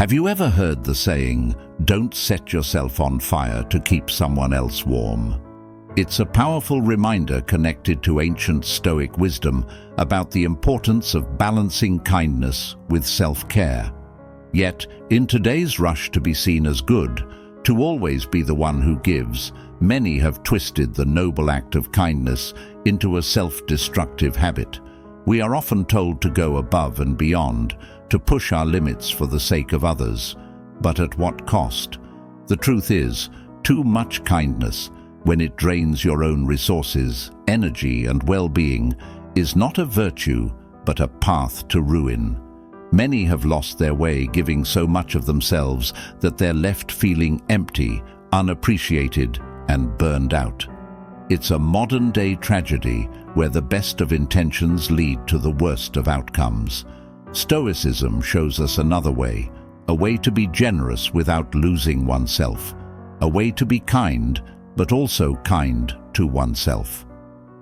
Have you ever heard the saying, "Don't set yourself on fire to keep someone else warm"? It's a powerful reminder connected to ancient Stoic wisdom about the importance of balancing kindness with self-care. Yet, in today's rush to be seen as good, to always be the one who gives, many have twisted the noble act of kindness into a self-destructive habit. We are often told to go above and beyond, to push our limits for the sake of others. But at what cost? The truth is, too much kindness, when it drains your own resources, energy, and well-being, is not a virtue, but a path to ruin. Many have lost their way, giving so much of themselves that they're left feeling empty, unappreciated, and burned out. It's a modern-day tragedy where the best of intentions lead to the worst of outcomes. Stoicism shows us another way, a way to be generous without losing oneself, a way to be kind, but also kind to oneself.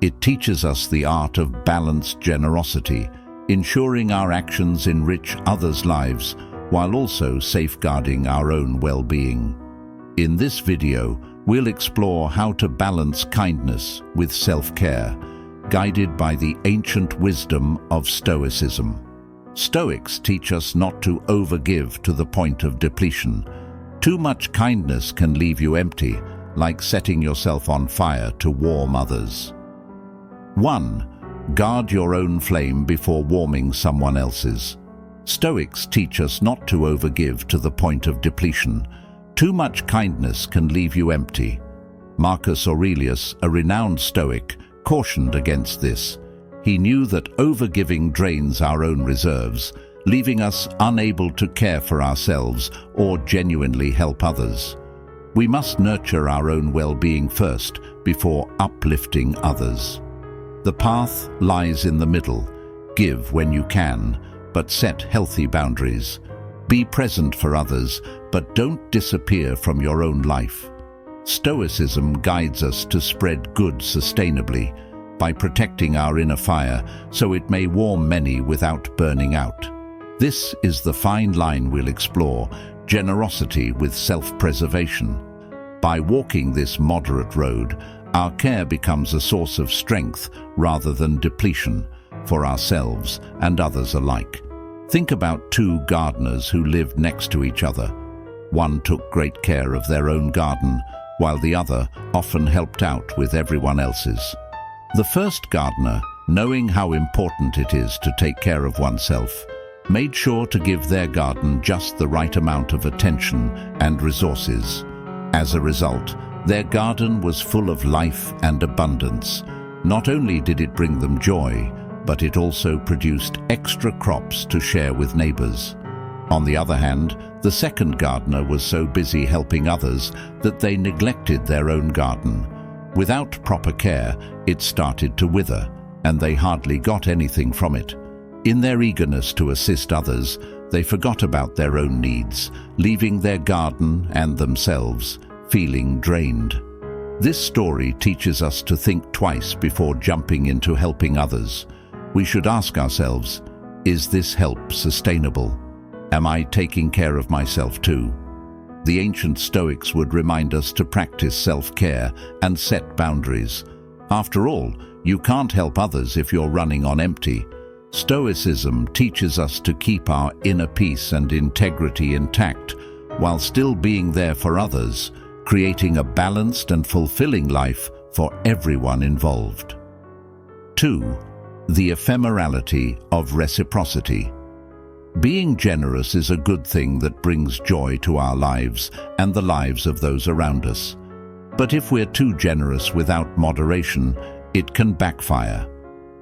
It teaches us the art of balanced generosity, ensuring our actions enrich others' lives while also safeguarding our own well-being. In this video, we'll explore how to balance kindness with self-care, guided by the ancient wisdom of Stoicism. Stoics teach us not to overgive to the point of depletion. Too much kindness can leave you empty, like setting yourself on fire to warm others. 1. Guard your own flame before warming someone else's. Stoics teach us not to overgive to the point of depletion. Too much kindness can leave you empty. Marcus Aurelius, a renowned Stoic, cautioned against this. He knew that overgiving drains our own reserves, leaving us unable to care for ourselves or genuinely help others. We must nurture our own well-being first before uplifting others. The path lies in the middle. Give when you can, but set healthy boundaries. Be present for others, but don't disappear from your own life. Stoicism guides us to spread good sustainably, by protecting our inner fire so it may warm many without burning out. This is the fine line we'll explore, generosity with self-preservation. By walking this moderate road, our care becomes a source of strength rather than depletion for ourselves and others alike. Think about two gardeners who lived next to each other. One took great care of their own garden, while the other often helped out with everyone else's. The first gardener, knowing how important it is to take care of oneself, made sure to give their garden just the right amount of attention and resources. As a result, their garden was full of life and abundance. Not only did it bring them joy, but it also produced extra crops to share with neighbors. On the other hand, the second gardener was so busy helping others that they neglected their own garden. Without proper care, it started to wither, and they hardly got anything from it. In their eagerness to assist others, they forgot about their own needs, leaving their garden and themselves feeling drained. This story teaches us to think twice before jumping into helping others. We should ask ourselves, is this help sustainable? Am I taking care of myself too? The ancient Stoics would remind us to practice self-care and set boundaries. After all, you can't help others if you're running on empty. Stoicism teaches us to keep our inner peace and integrity intact while still being there for others, creating a balanced and fulfilling life for everyone involved. 2. The ephemerality of reciprocity. Being generous is a good thing that brings joy to our lives and the lives of those around us. But if we're too generous without moderation, it can backfire.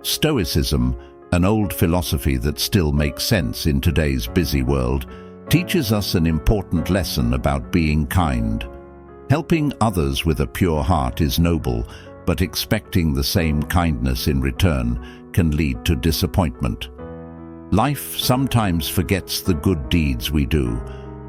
Stoicism, an old philosophy that still makes sense in today's busy world, teaches us an important lesson about being kind. Helping others with a pure heart is noble, but expecting the same kindness in return can lead to disappointment. Life sometimes forgets the good deeds we do,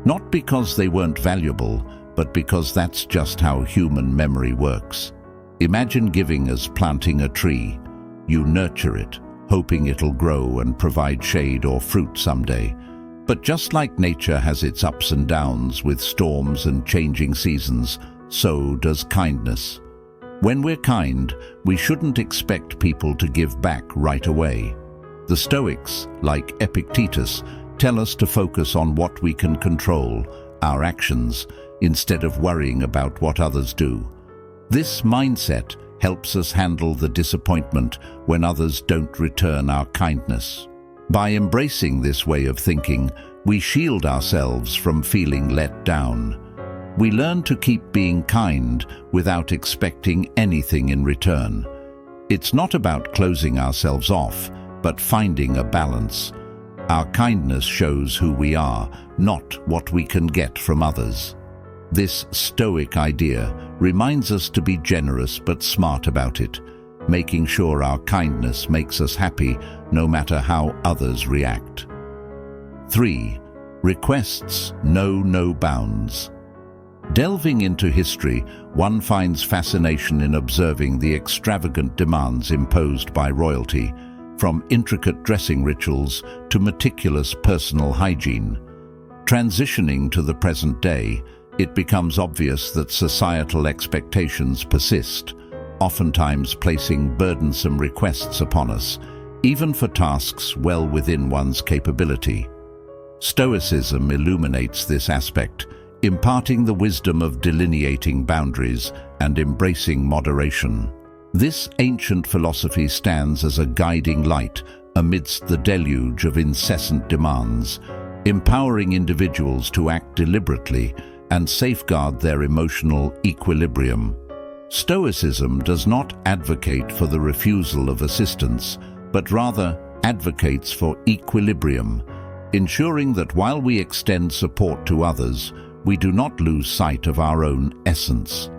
not because they weren't valuable, but because that's just how human memory works. Imagine giving as planting a tree. You nurture it, hoping it'll grow and provide shade or fruit someday. But just like nature has its ups and downs with storms and changing seasons, so does kindness. When we're kind, we shouldn't expect people to give back right away. The Stoics, like Epictetus, tell us to focus on what we can control, our actions, instead of worrying about what others do. This mindset helps us handle the disappointment when others don't return our kindness. By embracing this way of thinking, we shield ourselves from feeling let down. We learn to keep being kind without expecting anything in return. It's not about closing ourselves off, but finding a balance. Our kindness shows who we are, not what we can get from others. This Stoic idea reminds us to be generous but smart about it, making sure our kindness makes us happy no matter how others react. 3. Requests know no bounds. Delving into history, one finds fascination in observing the extravagant demands imposed by royalty, from intricate dressing rituals to meticulous personal hygiene. Transitioning to the present day, it becomes obvious that societal expectations persist, oftentimes placing burdensome requests upon us, even for tasks well within one's capability. Stoicism illuminates this aspect, imparting the wisdom of delineating boundaries and embracing moderation. This ancient philosophy stands as a guiding light amidst the deluge of incessant demands, empowering individuals to act deliberately and safeguard their emotional equilibrium. Stoicism does not advocate for the refusal of assistance, but rather advocates for equilibrium, ensuring that while we extend support to others, we do not lose sight of our own essence.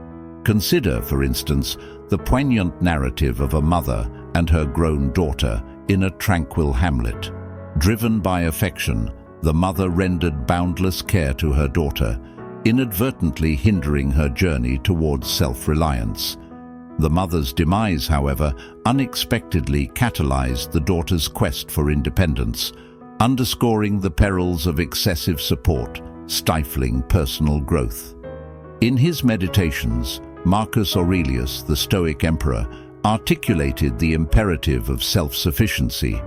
Consider, for instance, the poignant narrative of a mother and her grown daughter in a tranquil hamlet. Driven by affection, the mother rendered boundless care to her daughter, inadvertently hindering her journey towards self-reliance. The mother's demise, however, unexpectedly catalyzed the daughter's quest for independence, underscoring the perils of excessive support, stifling personal growth. In his Meditations, Marcus Aurelius, the Stoic emperor, articulated the imperative of self-sufficiency,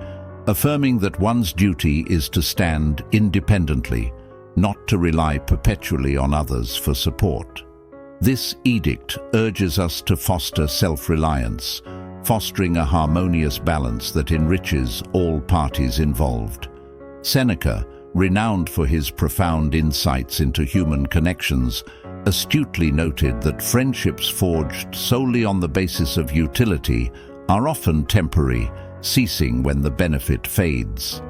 affirming that one's duty is to stand independently, not to rely perpetually on others for support. This edict urges us to foster self-reliance, fostering a harmonious balance that enriches all parties involved. Seneca, renowned for his profound insights into human connections, astutely noted that friendships forged solely on the basis of utility are often temporary, ceasing when the benefit fades.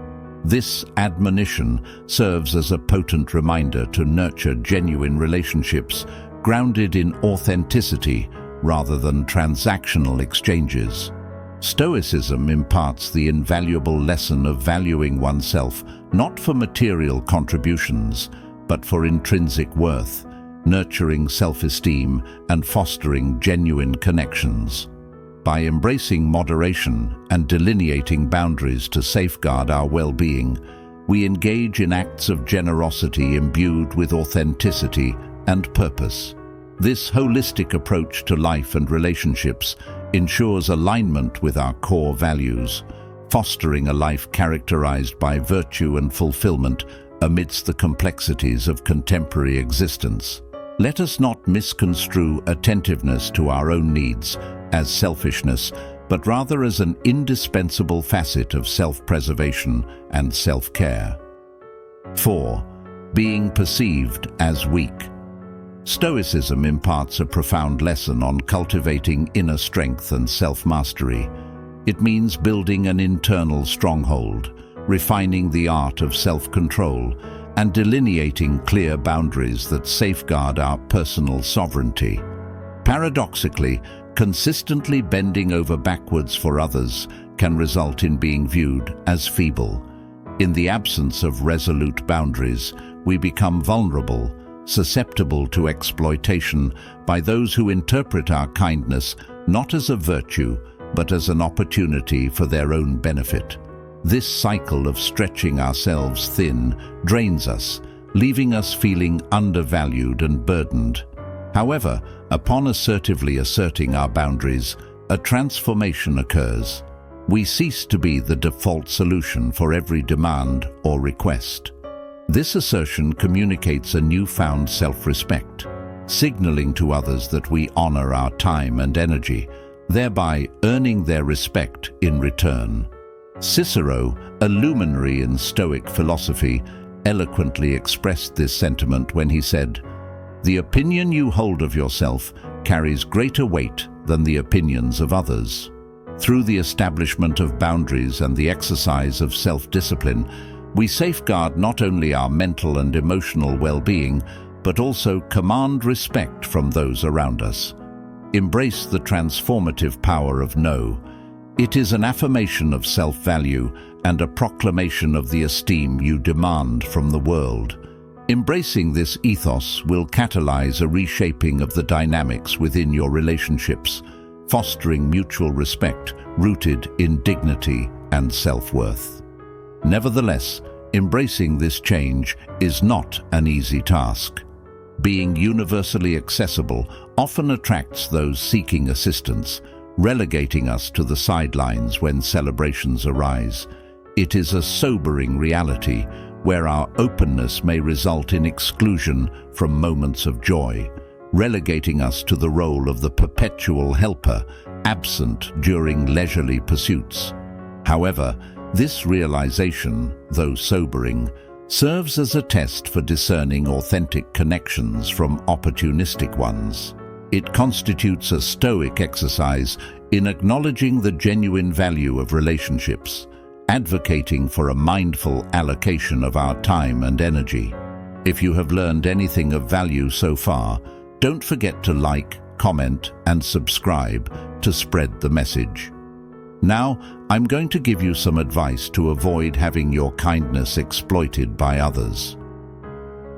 This admonition serves as a potent reminder to nurture genuine relationships grounded in authenticity rather than transactional exchanges. Stoicism imparts the invaluable lesson of valuing oneself not for material contributions, but for intrinsic worth, nurturing self-esteem and fostering genuine connections. By embracing moderation and delineating boundaries to safeguard our well-being, we engage in acts of generosity imbued with authenticity and purpose. This holistic approach to life and relationships ensures alignment with our core values, fostering a life characterized by virtue and fulfillment amidst the complexities of contemporary existence. Let us not misconstrue attentiveness to our own needs as selfishness, but rather as an indispensable facet of self-preservation and self-care. 4. Being perceived as weak. Stoicism imparts a profound lesson on cultivating inner strength and self-mastery. It means building an internal stronghold, refining the art of self-control, and delineating clear boundaries that safeguard our personal sovereignty. Paradoxically, consistently bending over backwards for others can result in being viewed as feeble. In the absence of resolute boundaries, we become vulnerable, susceptible to exploitation by those who interpret our kindness not as a virtue, but as an opportunity for their own benefit. This cycle of stretching ourselves thin drains us, leaving us feeling undervalued and burdened. However, upon assertively asserting our boundaries, a transformation occurs. We cease to be the default solution for every demand or request. This assertion communicates a newfound self-respect, signaling to others that we honor our time and energy, thereby earning their respect in return. Cicero, a luminary in Stoic philosophy, eloquently expressed this sentiment when he said, "The opinion you hold of yourself carries greater weight than the opinions of others." Through the establishment of boundaries and the exercise of self-discipline, we safeguard not only our mental and emotional well-being, but also command respect from those around us. Embrace the transformative power of no. It is an affirmation of self-value and a proclamation of the esteem you demand from the world. Embracing this ethos will catalyze a reshaping of the dynamics within your relationships, fostering mutual respect rooted in dignity and self-worth. Nevertheless, embracing this change is not an easy task. Being universally accessible often attracts those seeking assistance, relegating us to the sidelines when celebrations arise. It is a sobering reality where our openness may result in exclusion from moments of joy, relegating us to the role of the perpetual helper, absent during leisurely pursuits. However, this realization, though sobering, serves as a test for discerning authentic connections from opportunistic ones. It constitutes a Stoic exercise in acknowledging the genuine value of relationships, advocating for a mindful allocation of our time and energy. If you have learned anything of value so far, don't forget to like, comment, and subscribe to spread the message. Now, I'm going to give you some advice to avoid having your kindness exploited by others.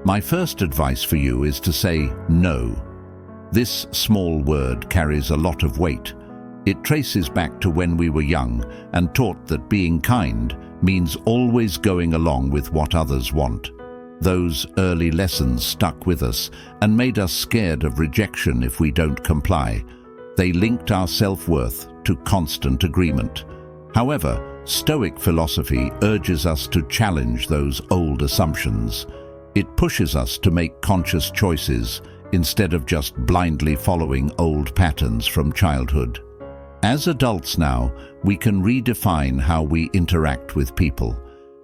My first advice for you is to say no. This small word carries a lot of weight. It traces back to when we were young and taught that being kind means always going along with what others want. Those early lessons stuck with us and made us scared of rejection if we don't comply. They linked our self-worth to constant agreement. However, Stoic philosophy urges us to challenge those old assumptions. It pushes us to make conscious choices instead of just blindly following old patterns from childhood. As adults now, we can redefine how we interact with people.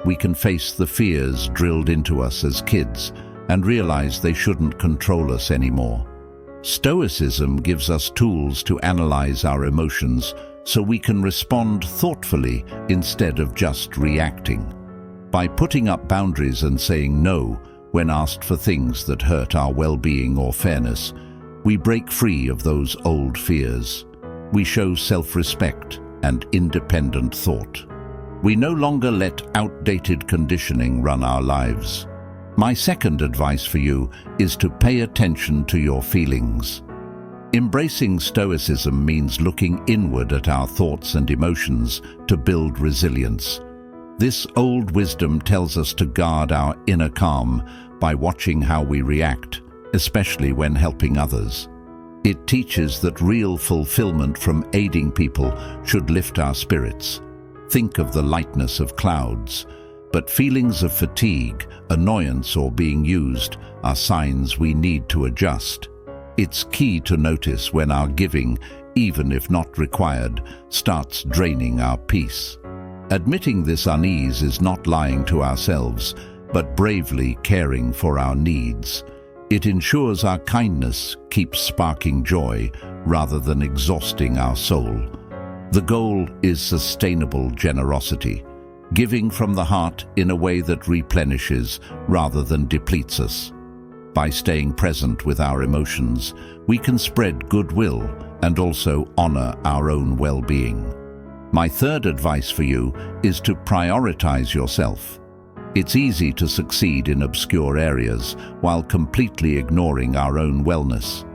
We can face the fears drilled into us as kids and realize they shouldn't control us anymore. Stoicism gives us tools to analyze our emotions so we can respond thoughtfully instead of just reacting. By putting up boundaries and saying no when asked for things that hurt our well-being or fairness, we break free of those old fears. We show self-respect and independent thought. We no longer let outdated conditioning run our lives. My second advice for you is to pay attention to your feelings. Embracing Stoicism means looking inward at our thoughts and emotions to build resilience. This old wisdom tells us to guard our inner calm by watching how we react, especially when helping others. It teaches that real fulfillment from aiding people should lift our spirits. Think of the lightness of clouds, but feelings of fatigue, annoyance, or being used are signs we need to adjust. It's key to notice when our giving, even if not required, starts draining our peace. Admitting this unease is not lying to ourselves, but bravely caring for our needs. It ensures our kindness keeps sparking joy rather than exhausting our soul. The goal is sustainable generosity, giving from the heart in a way that replenishes rather than depletes us. By staying present with our emotions, we can spread goodwill and also honor our own well-being. My third advice for you is to prioritize yourself. It's easy to succeed in obscure areas while completely ignoring our own wellness.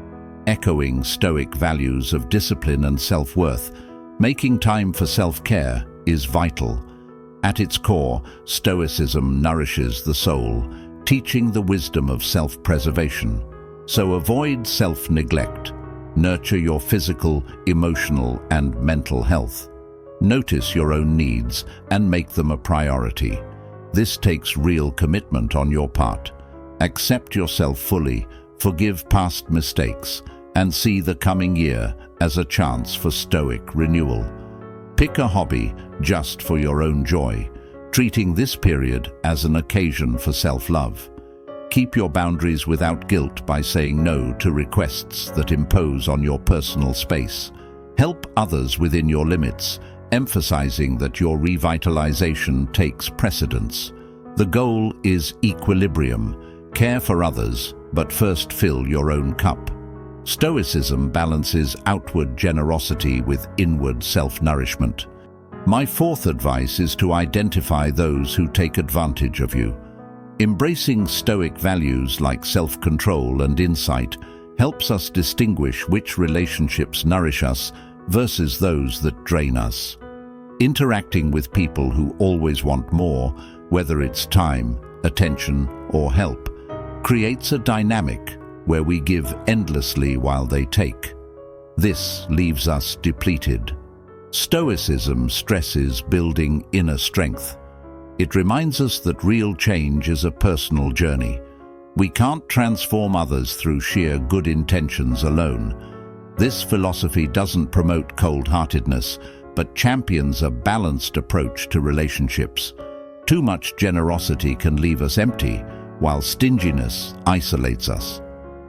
Echoing Stoic values of discipline and self-worth, making time for self-care is vital. At its core, Stoicism nourishes the soul, teaching the wisdom of self-preservation. So avoid self-neglect. Nurture your physical, emotional, and mental health. Notice your own needs and make them a priority. This takes real commitment on your part. Accept yourself fully, forgive past mistakes, and see the coming year as a chance for Stoic renewal. Pick a hobby just for your own joy, treating this period as an occasion for self-love. Keep your boundaries without guilt by saying no to requests that impose on your personal space. Help others within your limits, emphasizing that your revitalization takes precedence. The goal is equilibrium. Care for others, but first fill your own cup. Stoicism balances outward generosity with inward self-nourishment. My fourth advice is to identify those who take advantage of you. Embracing Stoic values like self-control and insight helps us distinguish which relationships nourish us versus those that drain us. Interacting with people who always want more, whether it's time, attention, or help, creates a dynamic where we give endlessly while they take. This leaves us depleted. Stoicism stresses building inner strength. It reminds us that real change is a personal journey. We can't transform others through sheer good intentions alone. This philosophy doesn't promote cold-heartedness, but champions a balanced approach to relationships. Too much generosity can leave us empty, while stinginess isolates us.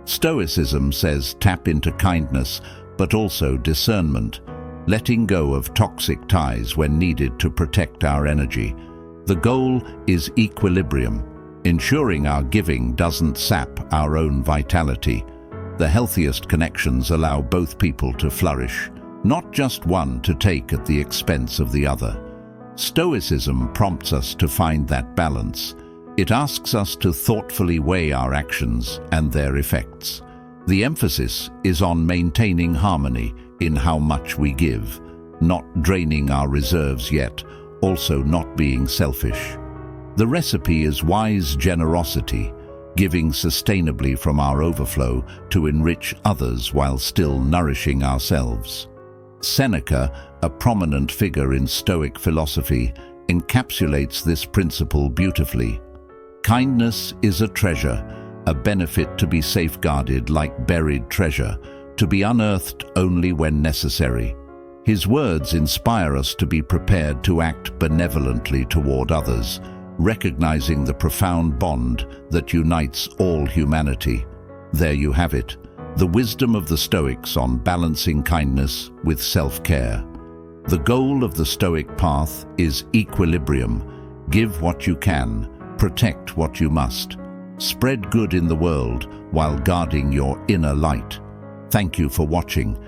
Stoicism says tap into kindness, but also discernment, letting go of toxic ties when needed to protect our energy. The goal is equilibrium, ensuring our giving doesn't sap our own vitality. The healthiest connections allow both people to flourish, not just one to take at the expense of the other. Stoicism prompts us to find that balance. It asks us to thoughtfully weigh our actions and their effects. The emphasis is on maintaining harmony in how much we give, not draining our reserves yet also not being selfish. The recipe is wise generosity, giving sustainably from our overflow to enrich others while still nourishing ourselves. Seneca, a prominent figure in Stoic philosophy, encapsulates this principle beautifully. Kindness is a treasure, a benefit to be safeguarded like buried treasure, to be unearthed only when necessary. His words inspire us to be prepared to act benevolently toward others, recognizing the profound bond that unites all humanity. There you have it, the wisdom of the Stoics on balancing kindness with self-care. The goal of the Stoic path is equilibrium. Give what you can, protect what you must. Spread good in the world while guarding your inner light. Thank you for watching.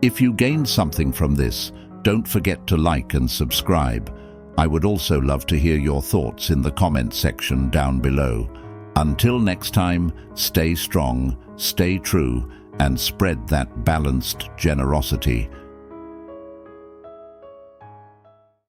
If you gained something from this, don't forget to like and subscribe. I would also love to hear your thoughts in the comment section down below. Until next time, stay strong, stay true, and spread that balanced generosity.